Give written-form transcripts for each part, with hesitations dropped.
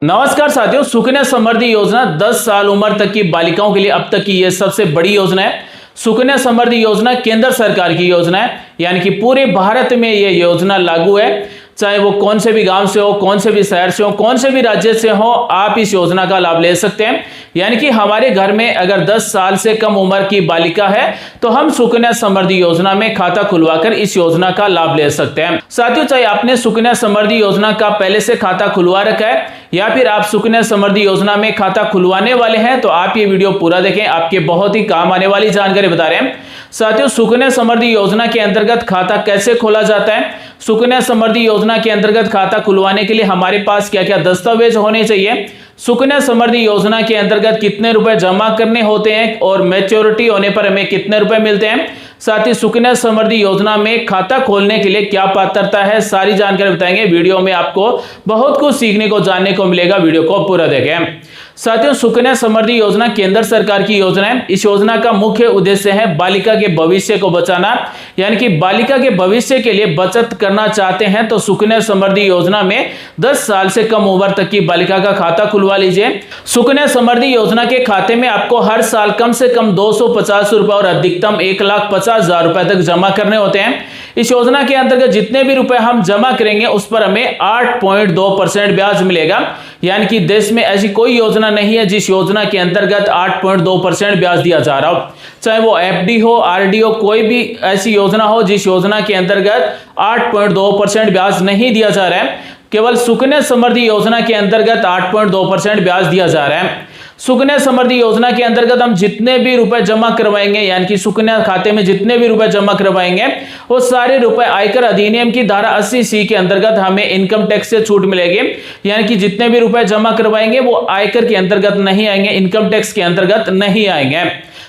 नमस्कार साथियों, सुकन्या समृद्धि योजना 10 साल उम्र तक की बालिकाओं के लिए अब तक की यह सबसे बड़ी योजना है। सुकन्या समृद्धि योजना केंद्र सरकार की योजना है, यानी कि पूरे भारत में यह योजना लागू है। चाहे वो कौन से भी गांव से हो, कौन से भी शहर से हो, कौन से भी राज्य से हो, आप इस योजना का लाभ ले सकते हैं। यानी कि हमारे घर में अगर 10 साल से कम उम्र की बालिका है तो हम सुकन्या समृद्धि योजना में खाता खुलवाकर इस योजना का लाभ ले सकते हैं। साथियों, चाहे आपने सुकन्या समृद्धि योजना का पहले से खाता खुलवा रखा है या फिर आप सुकन्या समृद्धि योजना में खाता खुलवाने वाले हैं, तो आप ये वीडियो पूरा देखें, आपके बहुत ही काम आने वाली जानकारी बता रहे हैं। साथियों, सुकन्या समृद्धि योजना के अंतर्गत खाता कैसे खोला जाता है, सुकन्या समृद्धि योजना के अंतर्गत खाता खुलवाने के लिए हमारे पास क्या क्या दस्तावेज होने चाहिए, सुकन्या समृद्धि योजना के अंतर्गत कितने रुपए जमा करने होते हैं और मैच्योरिटी होने पर हमें कितने रुपए मिलते हैं, साथ ही सुकन्या समृद्धि योजना में खाता खोलने के लिए क्या पात्रता है, सारी जानकारी बताएंगे। वीडियो में आपको बहुत कुछ सीखने को, जानने को मिलेगा, वीडियो को पूरा देखें। साथियों, सुकन्या समृद्धि योजना केंद्र सरकार की योजना है। इस योजना का मुख्य उद्देश्य है बालिका के भविष्य को बचाना, यानी कि बालिका के भविष्य के लिए बचत करना चाहते हैं तो सुकन्या समृद्धि योजना में 10 साल से कम उम्र तक की बालिका का खाता खुलवा लीजिए। सुकन्या समृद्धि योजना के खाते में आपको हर साल कम से कम 250 रुपए और अधिकतम 1,50,000 रुपए तक जमा करने होते हैं। इस योजना के अंतर्गत जितने भी रुपए हम जमा करेंगे उस पर हमें 8.2% ब्याज मिलेगा। यानी कि देश में ऐसी कोई योजना नहीं है जिस योजना के अंतर्गत 8.2% ब्याज दिया जा रहा हो। चाहे वो एफडी हो, आरडी हो, कोई भी ऐसी योजना हो जिस योजना के अंतर्गत 8.2% ब्याज नहीं दिया जा रहा है, केवल सुकन्या समृद्धि योजना के अंतर्गत 8.2% ब्याज दिया जा रहा है। सुकन्या समृद्धि योजना के अंतर्गत हम जितने भी रुपए जमा करवाएंगे, यानी कि सुकन्या खाते में जितने भी रुपए जमा करवाएंगे वो सारे रुपए आयकर अधिनियम की धारा 80C के अंतर्गत हमें इनकम टैक्स से छूट मिलेगी। यानी कि जितने भी रुपए जमा करवाएंगे वो आयकर के अंतर्गत नहीं आएंगे, इनकम टैक्स के अंतर्गत नहीं आएंगे।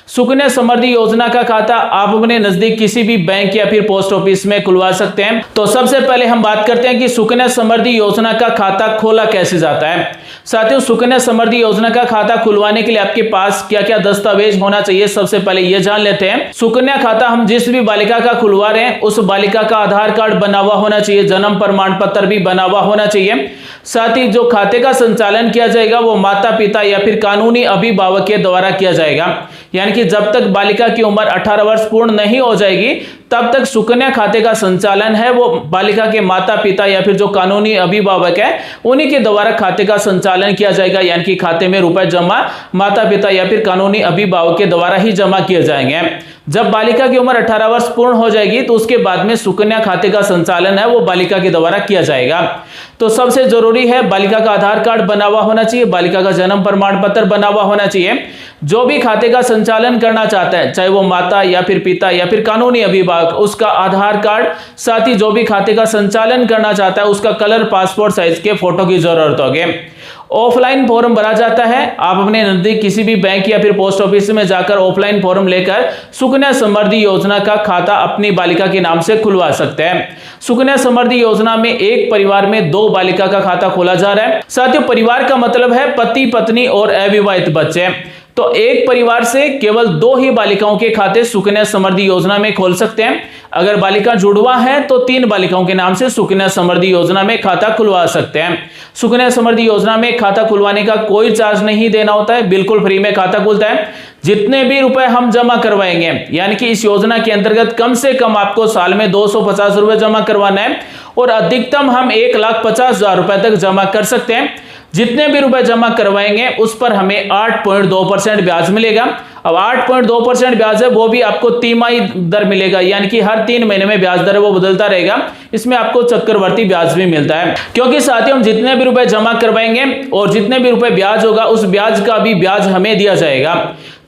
सुकन्या समृद्धि योजना का खाता आप अपने नजदीक किसी भी बैंक या फिर पोस्ट ऑफिस में खुलवा सकते हैं। तो सबसे पहले हम बात करते हैं कि सुकन्या समृद्धि योजना का खाता खोला कैसे जाता है। साथियों, सुकन्या समृद्धि योजना का खाता खुलवाने के लिए आपके पास क्या क्या दस्तावेज होना चाहिए, सबसे पहले ये जान लेते हैं। सुकन्या खाता हम जिस भी बालिका का खुलवा रहे हैं उस बालिका का आधार कार्ड बना हुआ होना चाहिए, जन्म प्रमाण पत्र भी बना हुआ होना चाहिए। साथ ही जो खाते का संचालन किया जाएगा वो माता पिता या फिर कानूनी अभिभावक के द्वारा किया जाएगा। यानी कि जब तक बालिका की उम्र 18 वर्ष पूर्ण नहीं हो जाएगी तब तक सुकन्या खाते का संचालन है वो बालिका के माता पिता या फिर जो कानूनी अभिभावक है उन्हीं के द्वारा खाते का संचालन किया जाएगा। यानी कि खाते में रुपए जमा माता पिता या फिर कानूनी अभिभावक के द्वारा ही जमा किए जाएंगे। जब बालिका की उम्र 18 वर्ष पूर्ण हो जाएगी तो उसके बाद में सुकन्या खाते का संचालन है वो बालिका के द्वारा किया जाएगा। तो सबसे जरूरी है बालिका का आधार कार्ड बना हुआ होना चाहिए, बालिका का जन्म प्रमाण पत्र बना हुआ होना चाहिए। जो भी खाते का संचालन करना चाहता है, चाहे वो माता या फिर पिता या फिर कानूनी अभिभावक, उसका आधार कार्ड, साथ ही जो भी खाते का संचालन करना चाहता है उसका कलर पासपोर्ट साइज के फोटो की जरूरत होगी। ऑफलाइन फॉर्म भरा जाता है। आप अपने नजदीक किसी भी बैंक या फिर पोस्ट ऑफिस में जाकर ऑफलाइन फॉर्म लेकर सुकन्या समृद्धि योजना का खाता अपनी बालिका के नाम से खुलवा सकते हैं। सुकन्या समृद्धि योजना में एक परिवार में 2 बालिका का खाता खोला जा रहा है। साथियों, परिवार का मतलब है पति पत्नी और अविवाहित बच्चे। तो एक परिवार से केवल 2 ही बालिकाओं के खाते सुकन्या समृद्धि योजना में खोल सकते हैं। अगर बालिका जुड़वा है तो 3 बालिकाओं के नाम से सुकन्या समृद्धि योजना में खाता खुलवा सकते हैं। सुकन्या समृद्धि योजना में खाता खुलवाने का कोई चार्ज नहीं देना होता है, बिल्कुल फ्री में खाता खुलता है। जितने भी रुपए हम जमा करवाएंगे, यानी कि इस योजना के अंतर्गत कम से कम आपको साल में 250 रुपए जमा करवाना है और अधिकतम हम 1,50,000 रुपए तक जमा कर सकते हैं। जितने भी रुपए जमा करवाएंगे उस पर हमें 8.2% ब्याज मिलेगा। अब 8.2% ब्याज है वो भी आपको तिमाही दर मिलेगा, यानी कि हर 3 महीने में ब्याज दर है वो बदलता रहेगा। इसमें आपको चक्रवर्ती ब्याज भी मिलता है, क्योंकि साथियों हम जितने भी रुपए जमा करवाएंगे और जितने भी रुपए ब्याज होगा उस ब्याज का भी ब्याज हमें दिया जाएगा।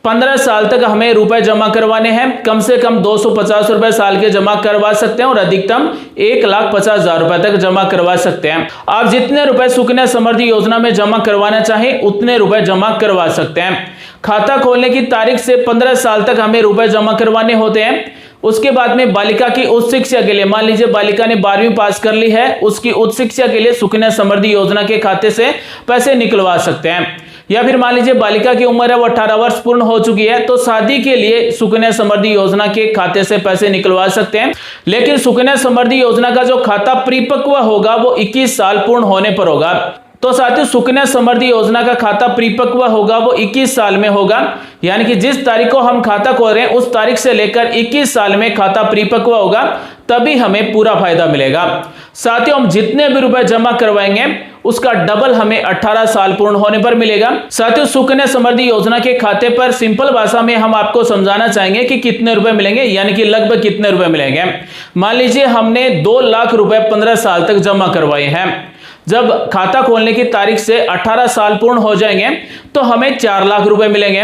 15 साल तक हमें रुपए जमा करवाने हैं। कम से कम 250 रुपए साल के जमा करवा सकते हैं और अधिकतम 1,50,000 रुपए तक जमा करवा सकते हैं। आप जितने रुपए सुकन्या समृद्धि योजना में जमा करवाना चाहें उतने रुपए जमा करवा सकते हैं। खाता खोलने की तारीख से 15 साल तक हमें रुपए जमा करवाने होते हैं। उसके बाद में बालिका की उच्च शिक्षा के लिए, मान लीजिए बालिका ने 12वीं पास कर ली है, उसकी उच्च शिक्षा के लिए सुकन्या समृद्धि योजना के खाते से पैसे निकलवा सकते हैं। या फिर मान लीजिए बालिका की उम्र है वो 18 वर्ष पूर्ण हो चुकी है तो शादी के लिए सुकन्या समृद्धि योजना के खाते से पैसे निकलवा सकते हैं। लेकिन सुकन्या समृद्धि योजना का जो खाता परिपक्व होगा वो 21 साल पूर्ण होने पर होगा। तो साथियों सुकन्या समृद्धि योजना का खाता परिपक्व होगा वो 21 साल में होगा, यानी कि जिस तारीख को हम खाता खोल रहे हैं उस तारीख से लेकर 21 साल में खाता परिपक्व होगा, तभी हमें पूरा फायदा मिलेगा। साथियों हम जितने भी रुपए जमा करवाएंगे उसका डबल हमें 18 साल पूर्ण होने पर मिलेगा। साथियों सुकन्या समृद्धि योजना के खाते पर सिंपल भाषा में हम आपको समझाना चाहेंगे कि कितने रुपए मिलेंगे, यानी कि लगभग कितने रुपए मिलेंगे। मान लीजिए हमने 2 लाख रुपए 15 साल तक जमा करवाए हैं। जब खाता खोलने की तारीख से 18 साल पूर्ण हो जाएंगे तो हमें 4 लाख रुपए मिलेंगे,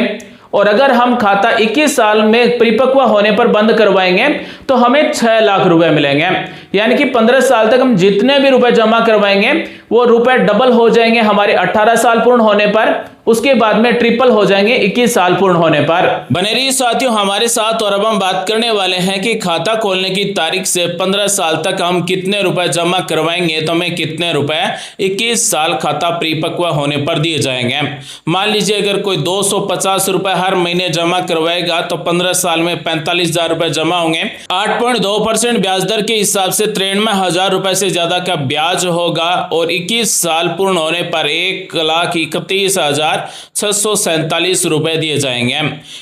और अगर हम खाता 21 साल में परिपक्व होने पर बंद करवाएंगे तो हमें 6 लाख रुपए मिलेंगे। यानी कि 15 साल तक हम जितने भी रुपए जमा करवाएंगे वो रुपए डबल हो जाएंगे हमारे 18 साल पूर्ण होने पर, उसके बाद में ट्रिपल हो जाएंगे 21 साल पूर्ण होने पर। बने रहिए साथियों हमारे साथ, और अब हम बात करने वाले हैं कि खाता खोलने की तारीख से 15 साल तक हम कितने रुपए जमा करवाएंगे तो हमें कितने रुपए 21 साल खाता परिपक्व होने पर दिए जाएंगे। मान लीजिए अगर कोई 250 रुपए हर महीने जमा करवाएगा तो 15 साल में 45,000 रुपए जमा होंगे। 8.2% ब्याज दर के हिसाब से 93,000 रुपए से ज्यादा का ब्याज होगा, और 21 साल पूर्ण होने पर 1,31,647 रुपए दिए जाएंगे।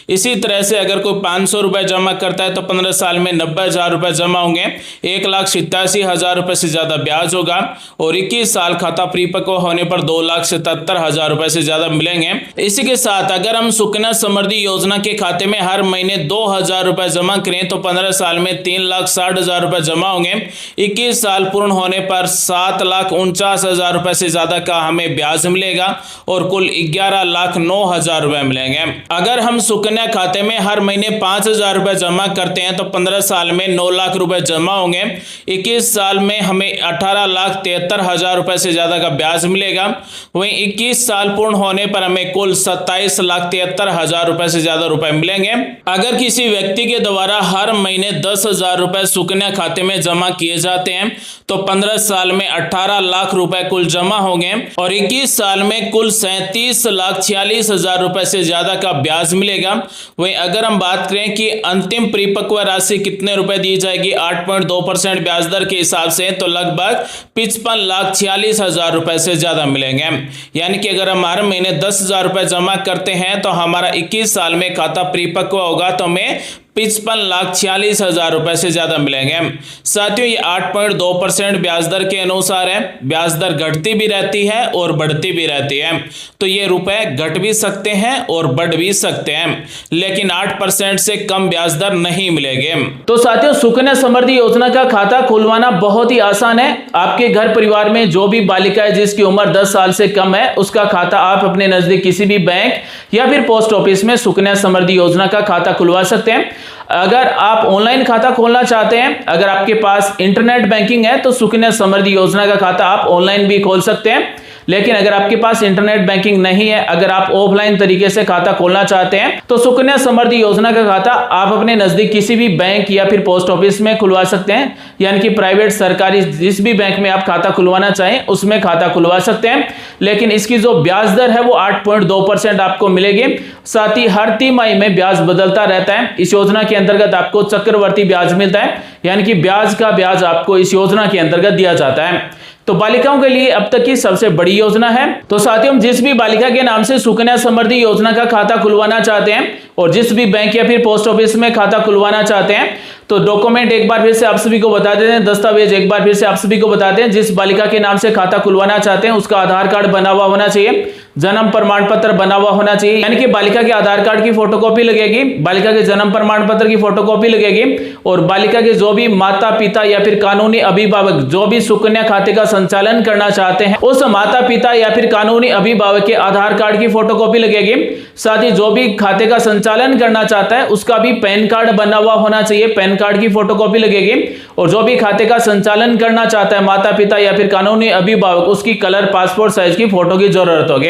इसी तरह से अगर कोई 500 रुपए जमा करता है तो 15 साल में 90,000 रुपए जमा होंगे, 1,87,000 रुपए से ज्यादा ब्याज होगा, और 21 साल खाता परिपक्व होने पर 2,77,000 रुपए से ज्यादा मिलेंगे। इसी के साथ अगर हम सुकन्या समृद्धि योजना के खाते में हर महीने 2,000 रुपए जमा करें तो 15 साल में 3,60,000 रुपए जमा होंगे, 21 साल पूर्ण होने पर 7,49,000 रुपए से ज्यादा का हमें ब्याज मिलेगा, और कुल 11,09,000 रुपए मिलेंगे। अगर हम सुकन्या खाते में हर महीने 5,000 रुपए जमा करते हैं तो 15 साल में 9 लाख रुपए जमा होंगे, 21 साल में हमें 18,73,000 रुपए से ज्यादा का ब्याज मिलेगा। वहीं 21 साल पूर्ण होने पर हमें कुल 27,73,000 रुपए से ज्यादा रुपए मिलेंगे। अगर किसी व्यक्ति के द्वारा हर महीने 10,000 रुपए सुकन्या खाते में जमा किए जाते हैं तो 15 साल में 18 लाख रुपए कुल जमा होंगे, और 21 साल में कुल 37,46,000 रुपए से ज्यादा का ब्याज मिलेगा। वहीं अगर हम बात करें कि अंतिम परिपक्व राशि कितने रुपए दी जाएगी 8.2% ब्याज दर के हिसाब से, तो लगभग 55,46,000 रुपए से ज्यादा मिलेंगे। यानी कि अगर हम हर महीने 10,000 रुपए जमा करते हैं तो हमारा 21 साल में खाता परिपक्व होगा तो हमें 55,46,000 रुपए से ज्यादा मिलेंगे। साथियों ये 8.2% ब्याज दर के अनुसार है। ब्याज दर घटती भी रहती है और बढ़ती भी रहती है, तो ये रुपए घट भी सकते हैं और बढ़ भी सकते हैं, लेकिन 8% से कम ब्याज दर नहीं मिलेंगे। तो साथियों सुकन्या समृद्धि योजना का खाता खुलवाना बहुत ही आसान है। आपके घर परिवार में जो भी बालिका है जिसकी उम्र 10 साल से कम है उसका खाता आप अपने नजदीक किसी भी बैंक या फिर पोस्ट ऑफिस में सुकन्या समृद्धि योजना का खाता खुलवा सकते हैं। अगर आप ऑनलाइन खाता खोलना चाहते हैं, अगर आपके पास इंटरनेट बैंकिंग है तो सुकन्या समृद्धि योजना का खाता आप ऑनलाइन भी खोल सकते हैं। लेकिन अगर आपके पास इंटरनेट बैंकिंग नहीं है, अगर आप ऑफलाइन तरीके से खाता खोलना चाहते हैं तो सुकन्या समृद्धि योजना का खाता आप अपने नजदीक किसी भी बैंक या फिर पोस्ट ऑफिस में खुलवा सकते हैं, यानी कि प्राइवेट सरकारी जिस भी बैंक में आप खाता खुलवाना चाहें उसमें खाता खुलवा सकते हैं। लेकिन इसकी जो ब्याज दर है वो 8.2% आपको मिलेगी। साथ ही हर तिमाही में ब्याज बदलता रहता है। इस योजना के अंतर्गत आपको चक्रवर्ती ब्याज मिलता है, यानी कि ब्याज का ब्याज आपको इस योजना के अंतर्गत दिया जाता है। तो बालिकाओं के लिए अब तक की सबसे बड़ी योजना है। तो साथियों जिस भी बालिका के नाम से सुकन्या समृद्धि योजना का खाता खुलवाना चाहते हैं और जिस भी बैंक या फिर पोस्ट ऑफिस में खाता खुलवाना चाहते हैं तो डॉक्यूमेंट एक बार फिर से आप सभी को बता देते हैं, दस्तावेज एक बार फिर से आप सभी को बताते हैं। जिस बालिका के नाम से खाता खुलवाना चाहते हैं उसका आधार कार्ड बना हुआ होना चाहिए, जन्म प्रमाण पत्र बना हुआ होना चाहिए, यानी कि बालिका के आधार कार्ड की फोटोकॉपी लगेगी, बालिका के जन्म प्रमाण पत्र की फोटोकॉपी लगेगी, और बालिका के जो भी माता पिता या फिर कानूनी अभिभावक जो भी सुकन्या खाते का संचालन करना चाहते हैं उस माता पिता या फिर कानूनी अभिभावक के आधार कार्ड की फोटोकॉपी लगेगी। साथ ही जो भी खाते का संचालन करना चाहता है उसका भी पैन कार्ड बना हुआ होना चाहिए, पैन कार्ड की फोटोकॉपी लगेगी। और जो भी खाते का संचालन करना चाहता है माता पिता या फिर कानूनी अभिभावक उसकी कलर पासपोर्ट साइज की फोटो की जरूरत होगी।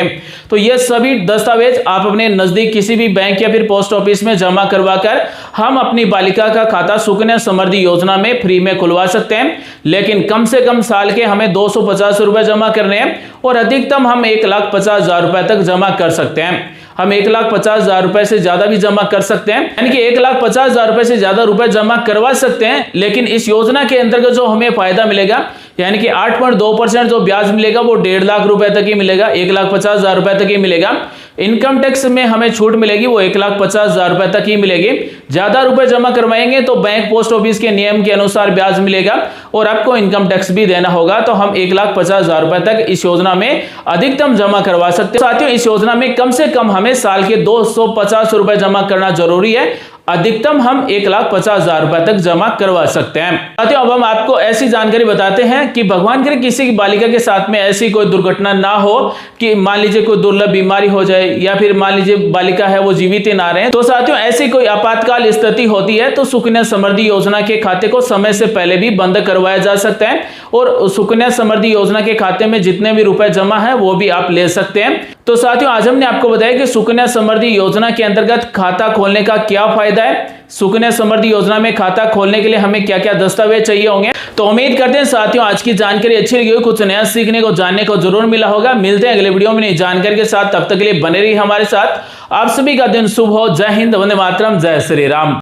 तो ये सभी दस्तावेज आप अपने नजदीक किसी भी बैंक या फिर पोस्ट ऑफिस में जमा करवाकर हम अपनी बालिका का खाता सुकन्या समृद्धि योजना में फ्री में खुलवा सकते हैं। लेकिन कम से कम साल के हमें 250 रुपए जमा करने हैं और अधिकतम हम 1,50,000 रुपए तक जमा कर सकते हैं। हम 1,50,000 रुपए से ज्यादा भी जमा कर सकते हैं, यानी कि 1,50,000 रुपए से ज्यादा रुपए जमा करवा सकते हैं। लेकिन इस योजना के अंतर्गत जो हमें फायदा मिलेगा यानी कि 8.2% जो ब्याज मिलेगा वो 1.5 लाख रुपए तक ही मिलेगा, 1,50,000 रुपए तक ही मिलेगा। इनकम टैक्स में हमें छूट मिलेगी वो 1,50,000 रुपए तक ही मिलेगी। ज्यादा रुपए जमा करवाएंगे तो बैंक पोस्ट ऑफिस के नियम के अनुसार ब्याज मिलेगा और आपको इनकम टैक्स भी देना होगा। तो हम 1,50,000 रुपए तक इस योजना में अधिकतम जमा करवा सकते हैं। साथियों, इस योजना में कम से कम हमें साल के 250 रुपए जमा करना जरूरी है, अधिकतम हम 1,50,000 रुपए तक जमा करवा सकते हैं। साथियों, अब हम आपको ऐसी जानकारी बताते हैं कि भगवान करे किसी की बालिका के साथ में ऐसी कोई दुर्घटना ना हो कि मान लीजिए कोई दुर्लभ बीमारी हो जाए या फिर मान लीजिए बालिका है वो जीवित ही ना रहे। तो साथियों, ऐसी कोई आपातकाल स्थिति होती है तो सुकन्या समृद्धि योजना के खाते को समय से पहले भी बंद करवाया जा सकता है और सुकन्या समृद्धि योजना के खाते में जितने भी रुपए जमा है वो भी आप ले सकते हैं। तो साथियों, आज हमने आपको बताया कि सुकन्या समृद्धि योजना के अंतर्गत खाता खोलने का क्या फायदा है, सुकन्या समृद्धि योजना में खाता खोलने के लिए हमें क्या क्या दस्तावेज चाहिए होंगे। तो उम्मीद करते हैं साथियों आज की जानकारी अच्छी लगी होगी, कुछ नया सीखने को जानने को जरूर मिला होगा। मिलते हैं अगले वीडियो में नई जानकारी के साथ, तब तक के लिए बने रहिए हमारे साथ। आप सभी का दिन शुभ हो। जय हिंद, वंदे मातरम, जय श्री राम।